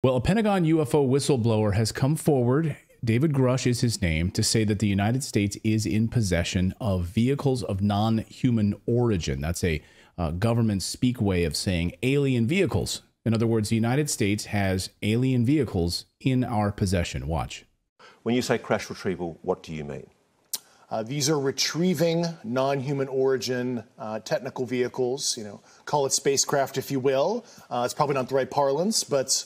Well, a Pentagon UFO whistleblower has come forward, David Grusch is his name, to say that the United States is in possession of vehicles of non-human origin. That's a government speak way of saying alien vehicles. In other words, the United States has alien vehicles in our possession. Watch. When you say crash retrieval, what do you mean? These are retrieving non-human origin technical vehicles, call it spacecraft if you will. It's probably not the right parlance, but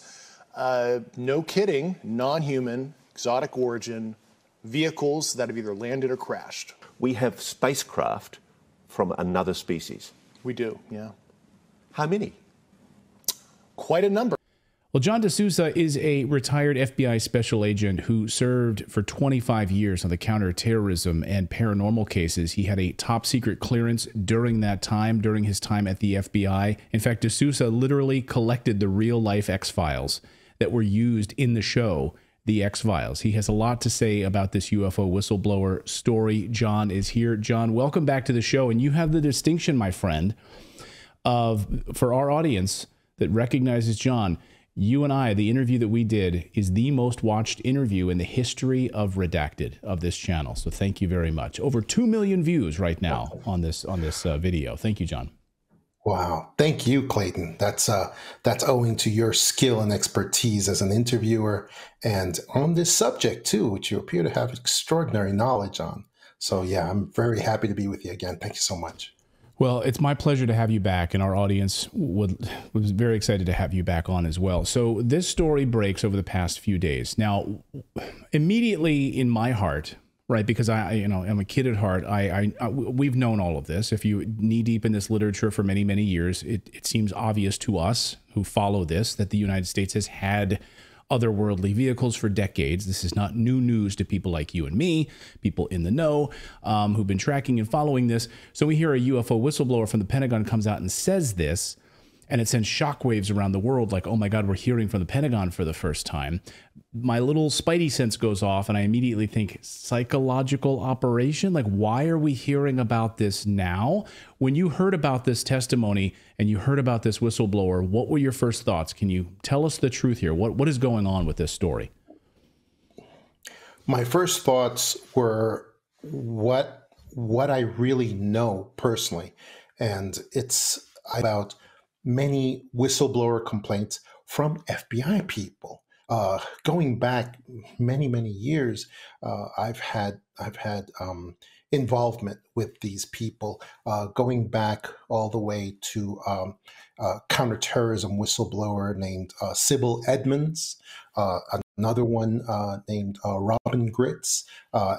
no kidding, non-human, exotic origin vehicles that have either landed or crashed. We have spacecraft from another species. We do, yeah. How many? Quite a number. Well, John DeSouza is a retired FBI special agent who served for 25 years on the counterterrorism and paranormal cases. He had a top secret clearance during that time, during his time at the FBI. In fact, DeSouza literally collected the real-life X-Files that were used in the show, The X-Files. He has a lot to say about this UFO whistleblower story. John is here. John, welcome back to the show. And you have the distinction, my friend, for our audience that recognizes John, you and I, the interview that we did is the most watched interview in the history of Redacted, of this channel. So thank you very much. Over 2 million views right now on this video. Thank you, John. Wow. Thank you, Clayton. That's owing to your skill and expertise as an interviewer and on this subject too, which you appear to have extraordinary knowledge on. So yeah, I'm very happy to be with you again. Thank you so much. Well, it's my pleasure to have you back, and our audience was very excited to have you back on as well. So this story breaks over the past few days. Now, immediately in my heart, right, because I'm a kid at heart, we've known all of this. If you knee deep in this literature for many, many years, it seems obvious to us who follow this that the United States has had otherworldly vehicles for decades. This is not new news to people like you and me, people in the know, who've been tracking and following this. So we hear a UFO whistleblower from the Pentagon comes out and says this, and it sends shockwaves around the world like, oh my God, we're hearing from the Pentagon for the first time. My little spidey sense goes off, and I immediately think, psychological operation? Like, why are we hearing about this now? When you heard about this testimony and you heard about this whistleblower, what were your first thoughts? Can you tell us the truth here? What is going on with this story? My first thoughts were what I really know personally, and it's about many whistleblower complaints from FBI people. Going back many, many years, I've had involvement with these people, going back all the way to counterterrorism whistleblower named Sybil Edmonds, another one named Robin Gritz,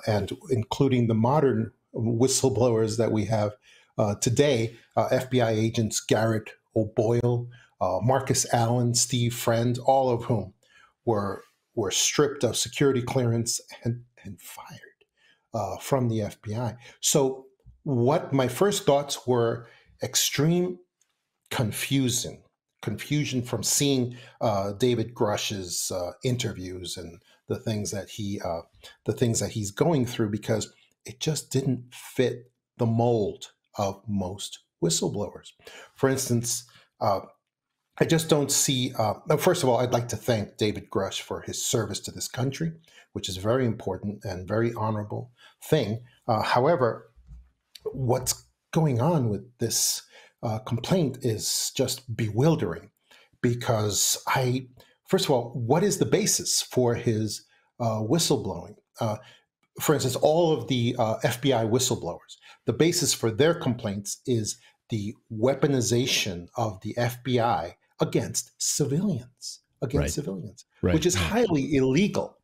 and including the modern whistleblowers that we have today, FBI agents Garrett O'Boyle, Marcus Allen, Steve Friend, all of whom were stripped of security clearance and fired from the FBI. So what my first thoughts were, extreme confusion from seeing David Grusch's interviews and the things that he's going through, because it just didn't fit the mold of most whistleblowers. For instance, I just don't see, first of all, I'd like to thank David Grusch for his service to this country, which is a very important and very honorable thing. However, what's going on with this complaint is just bewildering, because first of all, what is the basis for his whistleblowing? For instance, all of the FBI whistleblowers, the basis for their complaints is the weaponization of the FBI against civilians, Right. which is highly illegal,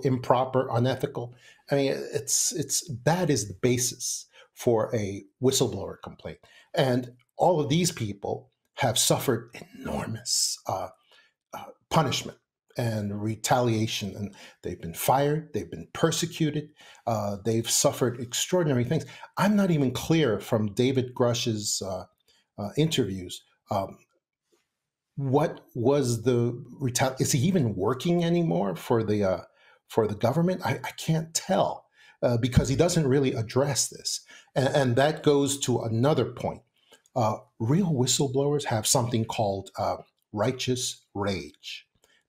improper, unethical. I mean, that is the basis for a whistleblower complaint. And all of these people have suffered enormous punishment and retaliation, and they've been fired, they've been persecuted, they've suffered extraordinary things. I'm not even clear from David Grusch's interviews what was the retaliation. Is he even working anymore for the government? I can't tell, because he doesn't really address this, and that goes to another point. Real whistleblowers have something called righteous rage.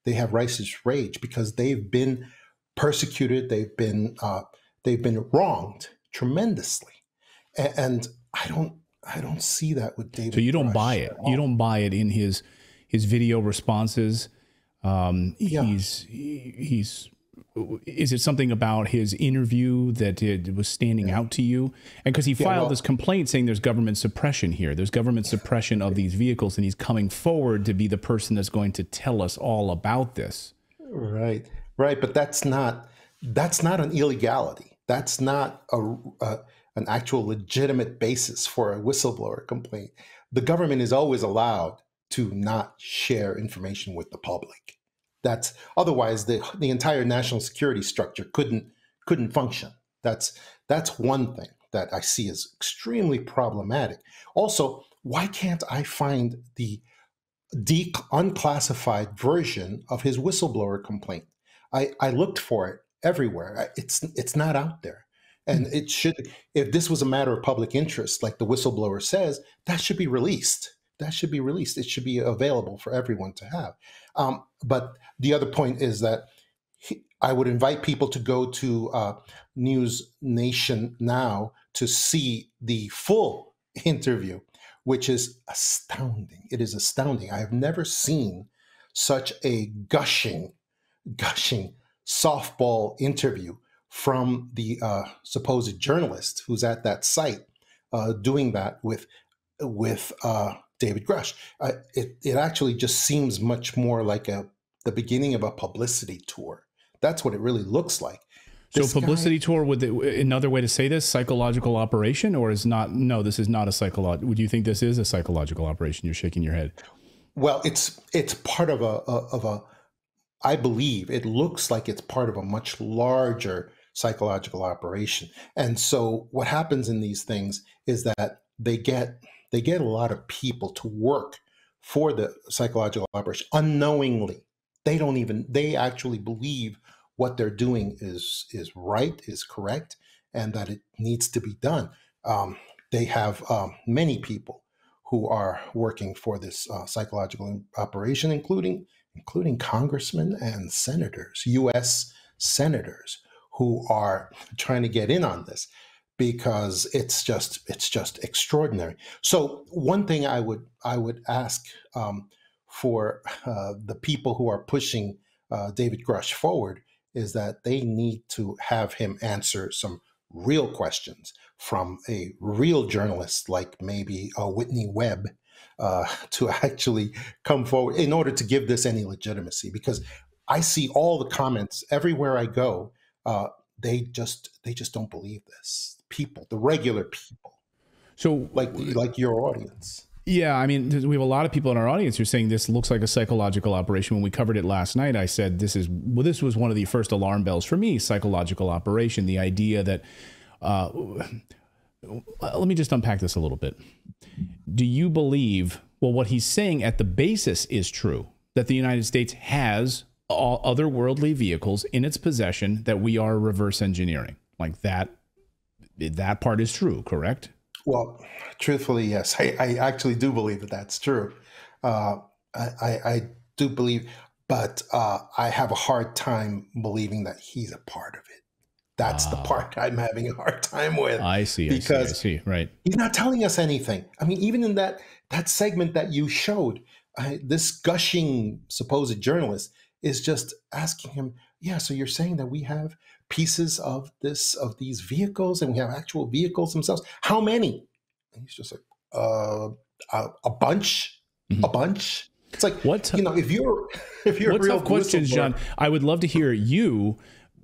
they have righteous rage because they've been persecuted, they've been wronged tremendously, and I don't see that with David. So you don't Grusch buy it. at all. You don't buy it in his video responses. Yeah. He's. Is it something about his interview that it was standing out to you? And because he filed this complaint saying there's government suppression here, there's government suppression of these vehicles, and he's coming forward to be the person that's going to tell us all about this. Right. But that's not an illegality. That's not an actual legitimate basis for a whistleblower complaint. The government is always allowed to not share information with the public. That's otherwise the entire national security structure couldn't function. That's one thing that I see as extremely problematic. Also, why can't I find the unclassified version of his whistleblower complaint? I looked for it everywhere. It's not out there. And it should, if this was a matter of public interest, like the whistleblower says, that should be released. That should be released. It should be available for everyone to have. But the other point is that I would invite people to go to News Nation now to see the full interview, which is astounding. It is astounding. I have never seen such a gushing softball interview from the supposed journalist who's at that site doing that with David Grusch. It actually just seems much more like the beginning of a publicity tour. That's what it really looks like. So publicity tour, another way to say this, psychological operation, or is not? No, this is not a psychological. Would you think this is a psychological operation? You're shaking your head. Well, it's part of a. I believe it looks like it's part of a much larger psychological operation. And so what happens in these things is that they get a lot of people to work for the psychological operation unknowingly. They actually believe what they're doing is right, is correct, and that it needs to be done. They have many people who are working for this psychological operation, including congressmen and senators, U.S. senators, who are trying to get in on this because it's just extraordinary. So one thing I would ask for the people who are pushing David Grusch forward is that they need to have him answer some real questions from a real journalist like maybe Whitney Webb to actually come forward in order to give this any legitimacy. Because I see all the comments everywhere I go. They just don't believe this. People, the regular people. So like your audience. Yeah, I mean, we have a lot of people in our audience who are saying this looks like a psychological operation. When we covered it last night, I said this was one of the first alarm bells for me, psychological operation. The idea that, let me just unpack this a little bit. Do you believe, well, what he's saying at the basis is true, that the United States has all otherworldly vehicles in its possession that we are reverse engineering? Like that part is true, correct? Well, truthfully, yes. I actually do believe that that's true. I do believe, but I have a hard time believing that he's a part of it. That's the part I'm having a hard time with. I see. Right. He's not telling us anything. I mean, even in that segment that you showed, this gushing supposed journalist is just asking him, yeah, so you're saying that we have pieces of these vehicles and we have actual vehicles themselves. How many? And he's just like, a bunch, a bunch. It's like, what? If you're what a real tough questions, John? I would love to hear you,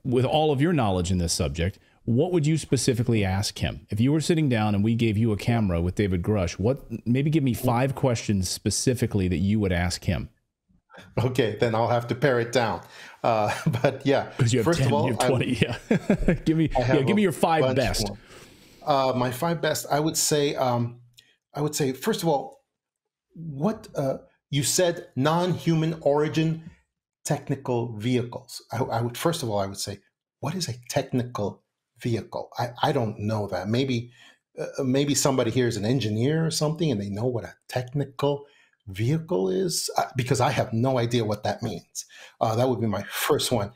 with all of your knowledge in this subject, what would you specifically ask him? If you were sitting down and we gave you a camera with David Grusch, maybe give me 5 questions specifically that you would ask him. Okay, then I'll have to pare it down. But yeah, because you have first 10, of all, you have 20. give me your 5 best. My 5 best, I would say, first of all, what you said, non-human origin technical vehicles. I would say, what is a technical vehicle? I don't know that. Maybe somebody here is an engineer or something, and they know what a technical vehicle is? Because I have no idea what that means. That would be my first one.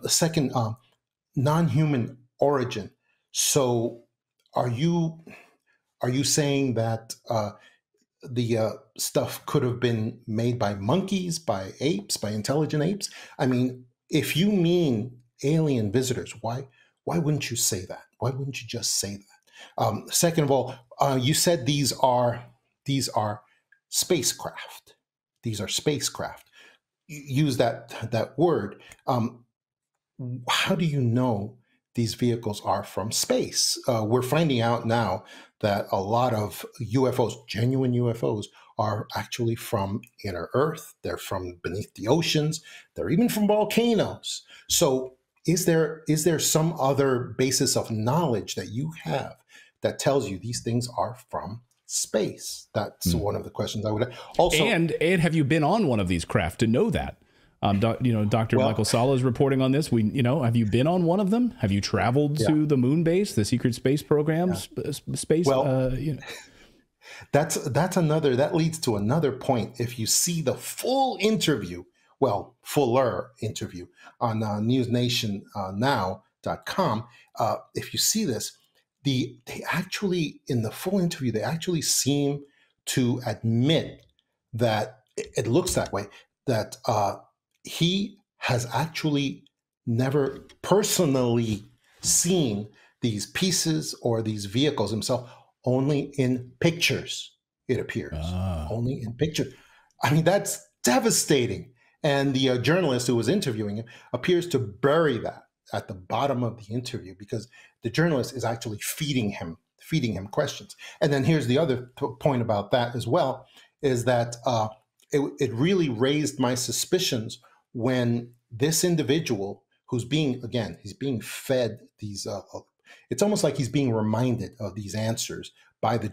Second, non-human origin. So are you saying that the stuff could have been made by monkeys, by apes, by intelligent apes? I mean, if you mean alien visitors, why wouldn't you say that? Why wouldn't you just say that? Second of all, you said these are spacecraft. These are spacecraft. You use that word. How do you know these vehicles are from space? We're finding out now that a lot of UFOs, genuine UFOs, are actually from inner Earth. They're from beneath the oceans. They're even from volcanoes. So is there some other basis of knowledge that you have that tells you these things are from space? That's one of the questions I would also. And have you been on one of these craft to know that? Dr. Michael Sala is reporting on this. Have you been on one of them? Have you traveled to the moon base, the secret space programs, space? That leads to another point. If you see the full interview, fuller interview on newsnationnow.com, if you see this, they actually, in the full interview, they actually seem to admit that it looks that way, that he has actually never personally seen these pieces or these vehicles himself, only in pictures, it appears. Only in pictures. I mean, that's devastating. And the journalist who was interviewing him appears to bury that at the bottom of the interview, because the journalist is actually feeding him questions. And then here's the other point about that as well, is that it really raised my suspicions when this individual who's being fed these, it's almost like he's being reminded of these answers by the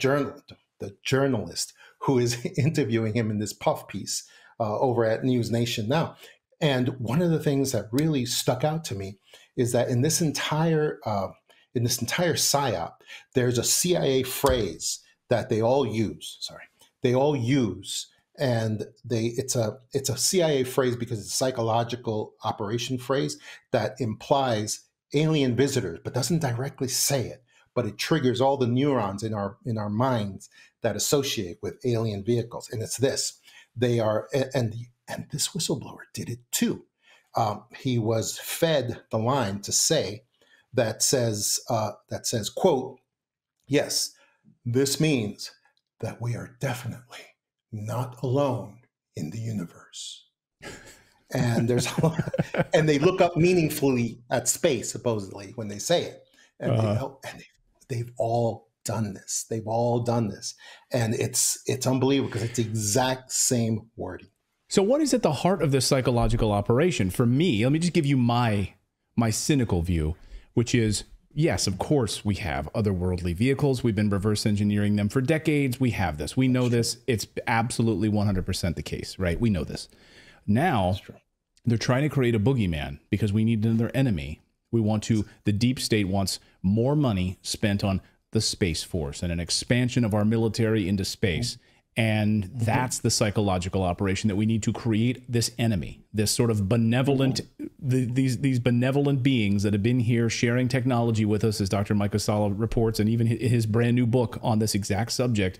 journalist who is interviewing him in this puff piece over at News Nation Now. And one of the things that really stuck out to me is that in this entire psyop, there's a CIA phrase that they all use. And it's a CIA phrase because it's a psychological operation phrase that implies alien visitors, but doesn't directly say it. But it triggers all the neurons in our minds that associate with alien vehicles. And it's this: they are, and this whistleblower did it too. He was fed the line to say that says, quote, "Yes, this means that we are definitely not alone in the universe." And there's a lot, and they look up meaningfully at space, supposedly, when they say it. And they've all done this. They've all done this. And it's unbelievable because it's the exact same wording. So what is at the heart of this psychological operation? For me, let me just give you my cynical view, which is, yes, of course, we have otherworldly vehicles. We've been reverse engineering them for decades. We have this. We know this. It's absolutely 100% the case, right? We know this. Now, they're trying to create a boogeyman because we need another enemy. The deep state wants more money spent on the Space Force and an expansion of our military into space. And that's the psychological operation, that we need to create this enemy, this sort of benevolent, these benevolent beings that have been here sharing technology with us, as Dr. Michael Sala reports, and even his brand new book on this exact subject.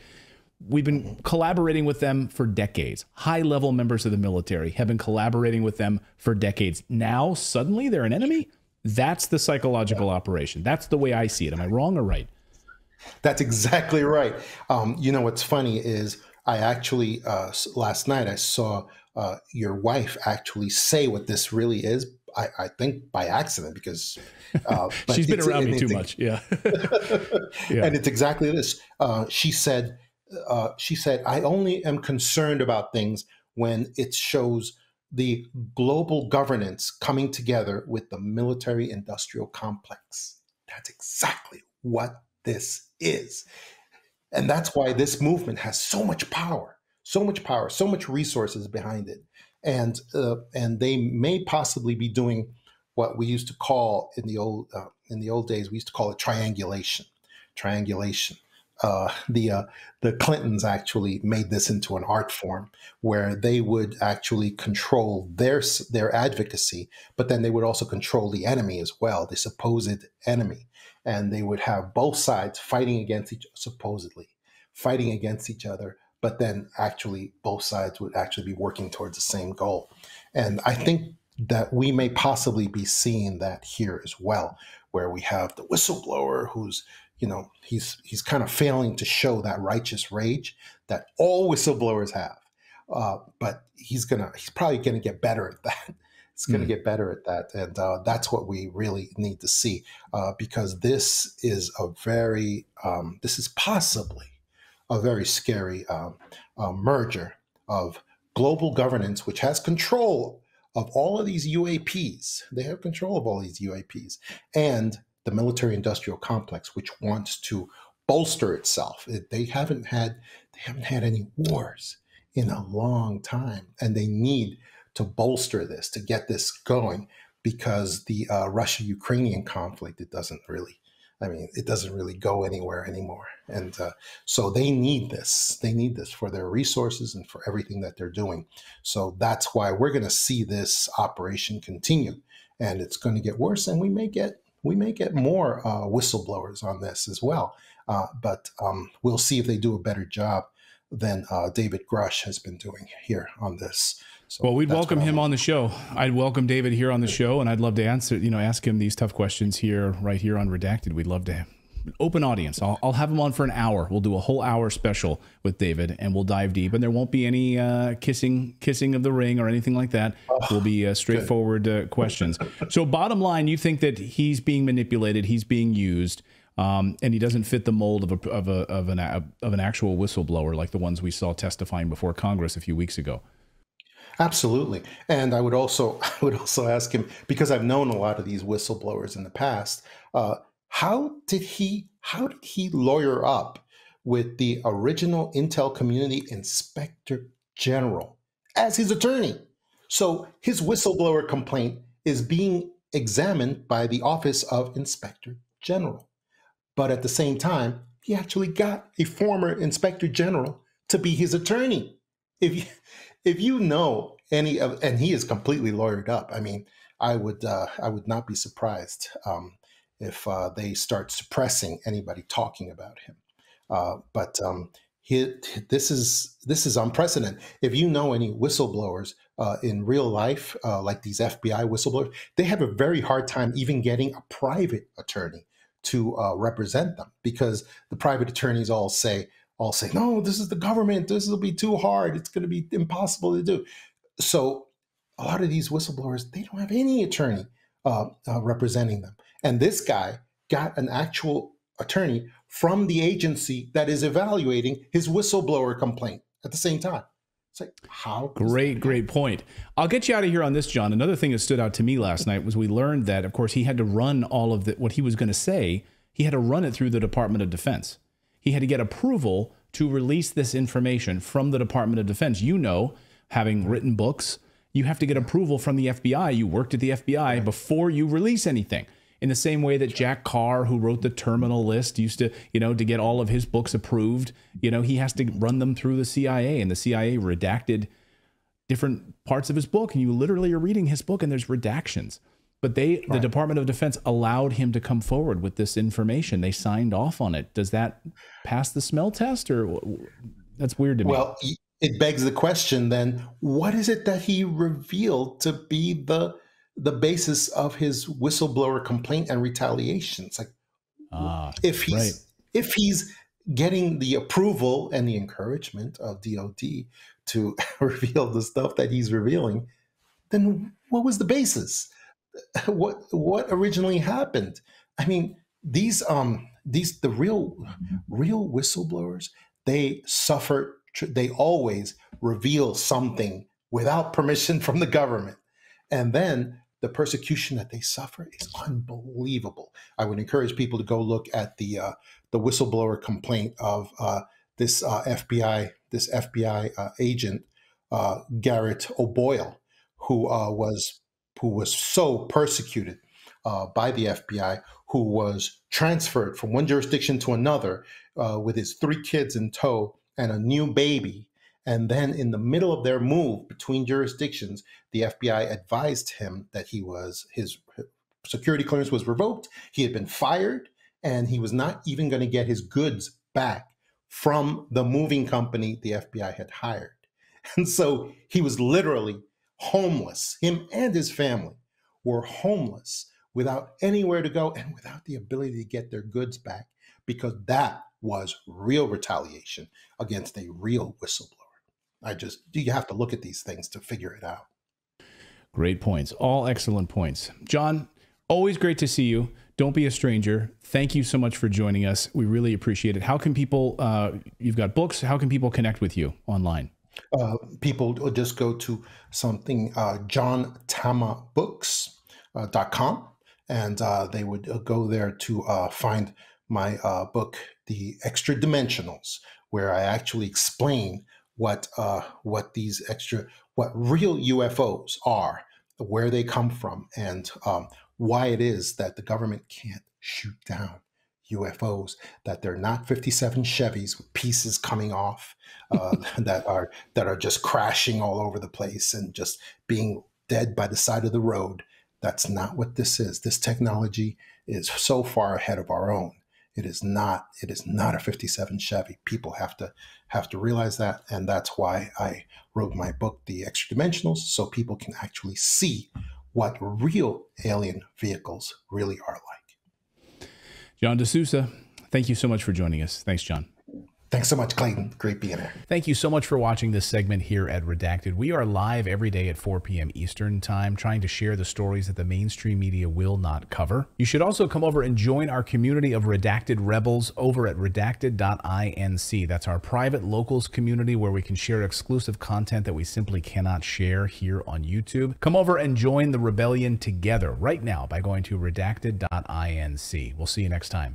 We've been collaborating with them for decades. High-level members of the military have been collaborating with them for decades. Now, suddenly, they're an enemy? That's the psychological operation. That's the way I see it. Am I wrong or right? That's exactly right. What's funny is I actually, last night, I saw your wife actually say what this really is. I think by accident, because she's been around me too much. Yeah. Yeah. And it's exactly this. She said, I only am concerned about things when it shows the global governance coming together with the military industrial complex. That's exactly what this is. And that's why this movement has so much power, so much resources behind it. And they may possibly be doing what we used to call in the old days, we used to call it triangulation, the Clintons actually made this into an art form where they would actually control their advocacy, but then they would also control the enemy as well, the supposed enemy, and they would have both sides fighting against supposedly fighting against each other, but then actually both sides would actually be working towards the same goal. And I think that we may possibly be seeing that here as well, where we have the whistleblower who's, he's kind of failing to show that righteous rage that all whistleblowers have. But he's probably gonna get better at that. It's gonna get better at that, and that's what we really need to see, because this is this is possibly a very scary merger of global governance, which has control of all of these UAPs. They have control of all these UAPs, and the military-industrial complex, which wants to bolster itself. They haven't had any wars in a long time, and they need to bolster this to get this going, because the Russia-Ukrainian conflict, it doesn't really go anywhere anymore. And so they need this. They need this for their resources and for everything that they're doing. So that's why we're going to see this operation continue, and it's going to get worse. And we may get more whistleblowers on this as well. But we'll see if they do a better job than David Grusch has been doing here on this. So well, we'd welcome him on the show. I'd welcome David here on the show, and I'd love to ask him these tough questions right here on Redacted. We'd love to have an open audience. I'll have him on for an hour. We'll do a whole hour special with David, and we'll dive deep. And there won't be any kissing of the ring or anything like that. Will be straightforward questions. So, bottom line, you think that he's being manipulated, he's being used, and he doesn't fit the mold of an actual whistleblower like the ones we saw testifying before Congress a few weeks ago. Absolutely. And I would also ask him, because I've known a lot of these whistleblowers in the past, how did he lawyer up with the original Intel Community Inspector General as his attorney? So his whistleblower complaint is being examined by the Office of Inspector General. But at the same time, he actually got a former Inspector General to be his attorney. If you know any of, and he is completely lawyered up. I mean, I would not be surprised if they start suppressing anybody talking about him. But this is unprecedented. If you know any whistleblowers in real life, like these FBI whistleblowers, they have a very hard time even getting a private attorney to represent them, because the private attorneys all say, no, this is the government. This will be too hard. It's going to be impossible to do. So a lot of these whistleblowers, they don't have any attorney representing them. And this guy got an actual attorney from the agency that is evaluating his whistleblower complaint at the same time. It's like, how? Great point. I'll get you out of here on this, John. Another thing that stood out to me last night was we learned that, of course, he had to run all of what he was going to say. He had to run it through the Department of Defense. He had to get approval to release this information from the Department of Defense. You know, having written books, you have to get approval from the FBI. You worked at the FBI before you release anything. In the same way that Jack Carr, who wrote the Terminal List, used to, to get all of his books approved, he has to run them through the CIA, and the CIA redacted different parts of his book. And you literally are reading his book and there's redactions. But the Department of Defense allowed him to come forward with this information. They signed off on it. Does that pass the smell test, or that's weird to me? Well, it begs the question then, what is it that he revealed to be the basis of his whistleblower complaint and retaliation? It's like, if he's getting the approval and the encouragement of DOD to reveal the stuff that he's revealing, then what was the basis? What originally happened? I mean, the real whistleblowers, they suffer. They always reveal something without permission from the government, and then the persecution that they suffer is unbelievable. I would encourage people to go look at the whistleblower complaint of this FBI agent Garrett O'Boyle, who was so persecuted by the FBI, who was transferred from one jurisdiction to another with his 3 kids in tow and a new baby. And then in the middle of their move between jurisdictions, the FBI advised him that his security clearance was revoked, he had been fired, and he was not even going to get his goods back from the moving company the FBI had hired. And so he was literally homeless. Him and his family were homeless without anywhere to go and without the ability to get their goods back, because that was real retaliation against a real whistleblower. You have to look at these things to figure it out. Great points. All excellent points. John, always great to see you. Don't be a stranger. Thank you so much for joining us. We really appreciate it. How can people, you've got books, how can people connect with you online? People just go to something, johntamaBooks.com, and they would go there to find my book, The Extra Dimensionals, where I actually explain what real UFOs are, where they come from, and why it is that the government can't shoot down UFOs, that they're not 57 Chevys with pieces coming off, that are just crashing all over the place and just being dead by the side of the road. That's not what this is. This technology is so far ahead of our own. It is not a 57 Chevy. People have to realize that, and that's why I wrote my book, The Extra Dimensionals, so people can actually see what real alien vehicles really are like. John DeSouza, thank you so much for joining us. Thanks, John. Thanks so much, Clayton. Great being here. Thank you so much for watching this segment here at Redacted. We are live every day at 4 p.m. Eastern Time, trying to share the stories that the mainstream media will not cover. You should also come over and join our community of Redacted Rebels over at redacted.inc. That's our private locals community where we can share exclusive content that we simply cannot share here on YouTube. Come over and join the rebellion together right now by going to redacted.inc. We'll see you next time.